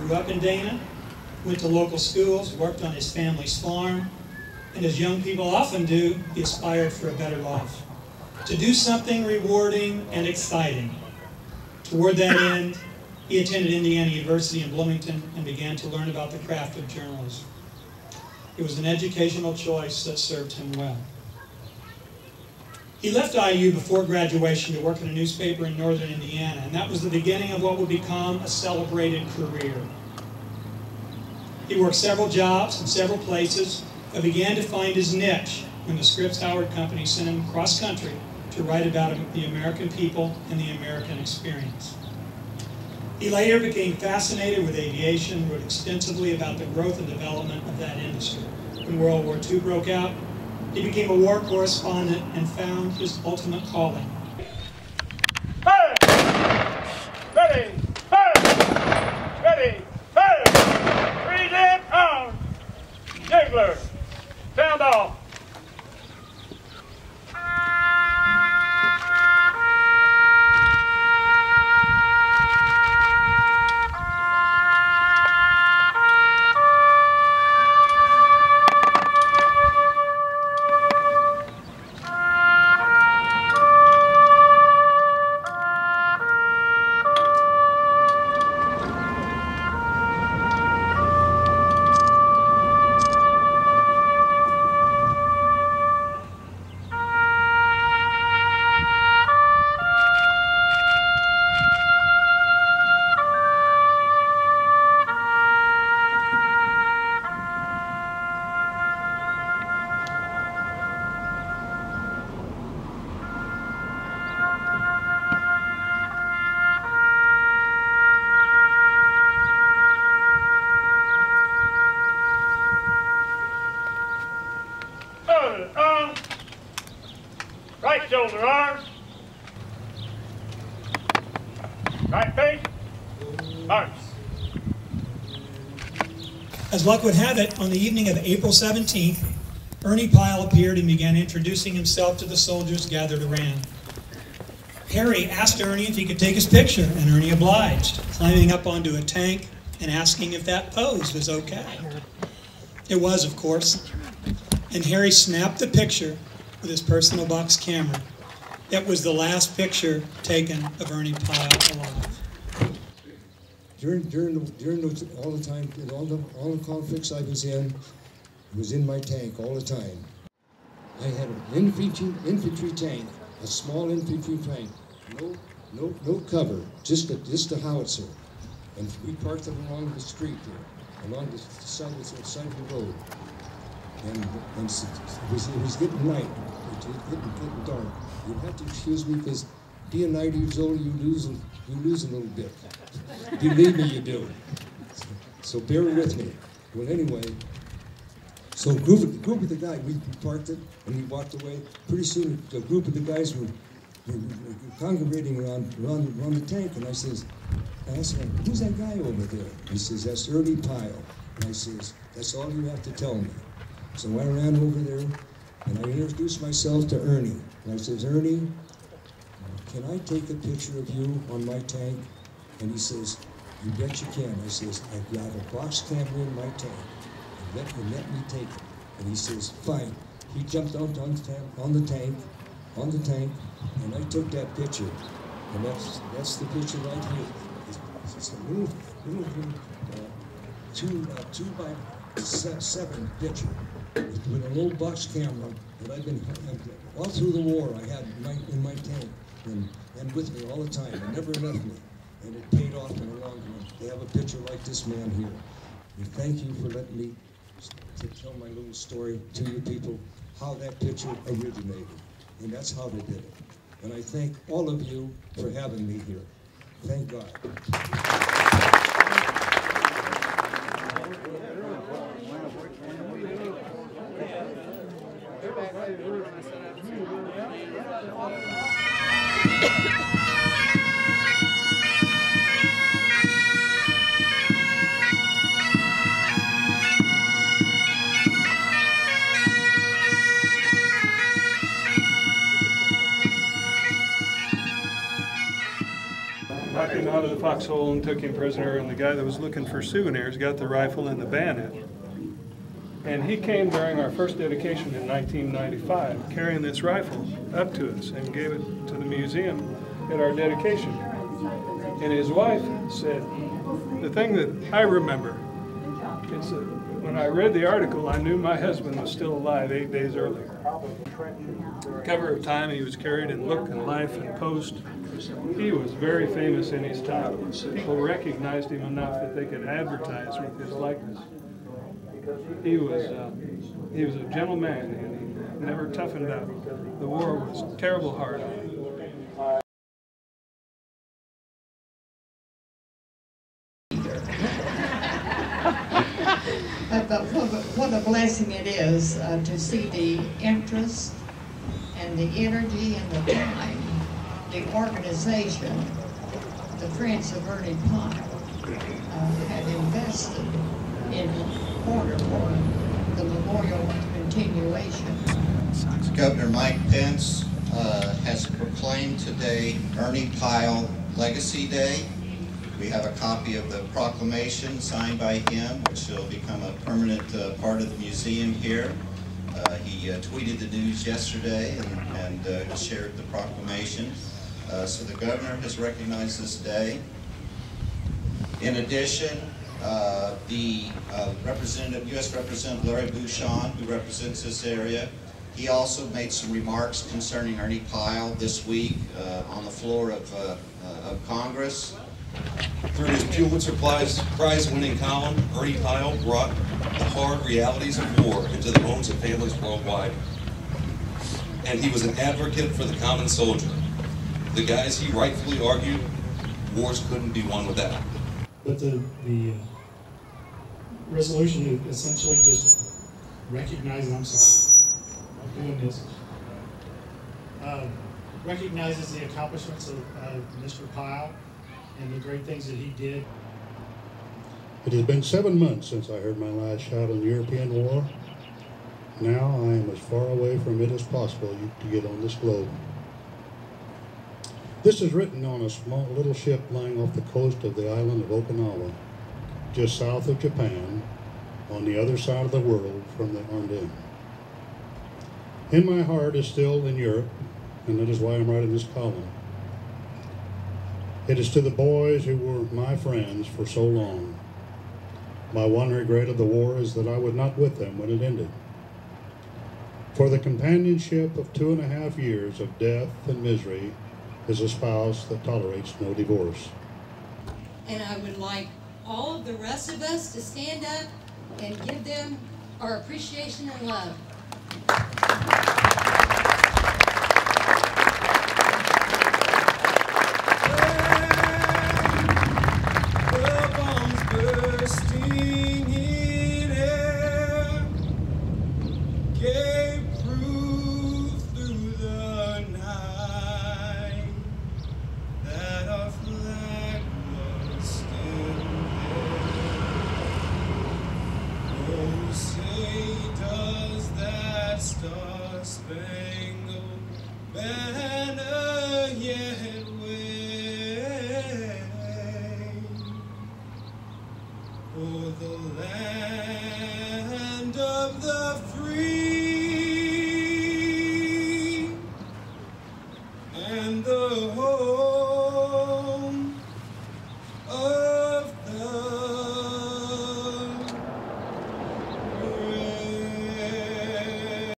grew up in Dana, went to local schools, worked on his family's farm, and as young people often do, he aspired for a better life. To do something rewarding and exciting. Toward that end, he attended Indiana University in Bloomington and began to learn about the craft of journalism. It was an educational choice that served him well. He left IU before graduation to work in a newspaper in northern Indiana, and that was the beginning of what would become a celebrated career. He worked several jobs in several places, but began to find his niche when the Scripps Howard Company sent him cross-country to write about the American people and the American experience. He later became fascinated with aviation, wrote extensively about the growth and development of that industry. When World War II broke out, he became a war correspondent and found his ultimate calling. Fire! Ready! Fire! Ready! Fire! Freeze it on! Ziegler! Sound off! Right shoulder arms. Right face. Arms. As luck would have it, on the evening of April 17th, Ernie Pyle appeared and began introducing himself to the soldiers gathered around. Harry asked Ernie if he could take his picture, and Ernie obliged, climbing up onto a tank and asking if that pose was okay. It was, of course, and Harry snapped the picture with his personal box camera. It was the last picture taken of Ernie Pyle alive. During all the time, all the conflicts I was in, it was in my tank all the time. I had an infantry tank, a small infantry tank, no cover, just a howitzer, and we parked it along the street there, along the side of the road, and it was getting light, it was getting dark. You'd have to excuse me because being 90 years old, you lose a little bit. Believe me, you do. So bear with me. Well, anyway, so a group of the guys, we parked it and we walked away. Pretty soon, a group of the guys were congregating around the tank, and I asked him, who's that guy over there? He says, that's Ernie Pyle. And I says, that's all you have to tell me. So I ran over there and I introduced myself to Ernie. And I says, Ernie, can I take a picture of you on my tank? And he says, you bet you can. I says, I've got a box camera in my tank. And let me take it. And he says, fine. He jumped out on the tank, and I took that picture. And that's the picture right here. It's a little 2x7 picture with a little box camera that I've been all through the war. I had in my tank and with me all the time. It never left me, and it paid off in the long run to have a picture like this man here. And thank you for letting me to tell my little story to you people how that picture originated, and that's how they did it. And I thank all of you for having me here. Thank God. Back in out of the foxhole and took him prisoner, and the guy that was looking for souvenirs got the rifle and the bayonet. And he came during our first dedication in 1995, carrying this rifle up to us and gave it to the museum at our dedication. And his wife said, the thing that I remember is that when I read the article, I knew my husband was still alive 8 days earlier. Cover of Time, he was carried in Look and Life and Post. He was very famous in his time. People recognized him enough that they could advertise with his likeness. He was a gentleman, and he never toughened up. The war was terrible hard on him. But what a blessing it is to see the interest and the energy and the time, the organization, the Friends of Ernie Pyle have invested in order for the memorial continuation. Governor Mike Pence has proclaimed today Ernie Pyle Legacy Day. We have a copy of the proclamation signed by him, which will become a permanent part of the museum here. He tweeted the news yesterday and shared the proclamation. So the governor has recognized this day. In addition, the U.S. Representative Larry Bouchon, who represents this area, he also made some remarks concerning Ernie Pyle this week on the floor of Congress. Through his Pulitzer Prize-winning column, Ernie Pyle brought the hard realities of war into the homes of families worldwide. And he was an advocate for the common soldier. The guys he rightfully argued wars couldn't be won without. But the resolution essentially just recognizes, I'm sorry, I'm doing this, recognizes the accomplishments of Mr. Pyle and the great things that he did. It has been 7 months since I heard my last shot in the European War. Now I am as far away from it as possible to get on this globe. This is written on a small little ship lying off the coast of the island of Okinawa, just south of Japan, on the other side of the world from the Ardennes. In my heart is still in Europe, and that is why I'm writing this column. It is to the boys who were my friends for so long. My one regret of the war is that I was not with them when it ended. For the companionship of 2.5 years of death and misery is a spouse that tolerates no divorce. And I would like all of the rest of us to stand up and give them our appreciation and love. Bursting in air gave proof through the night that our flag was still there. Oh, say does that star-spangled banner yet wave? For the land of the free and the home of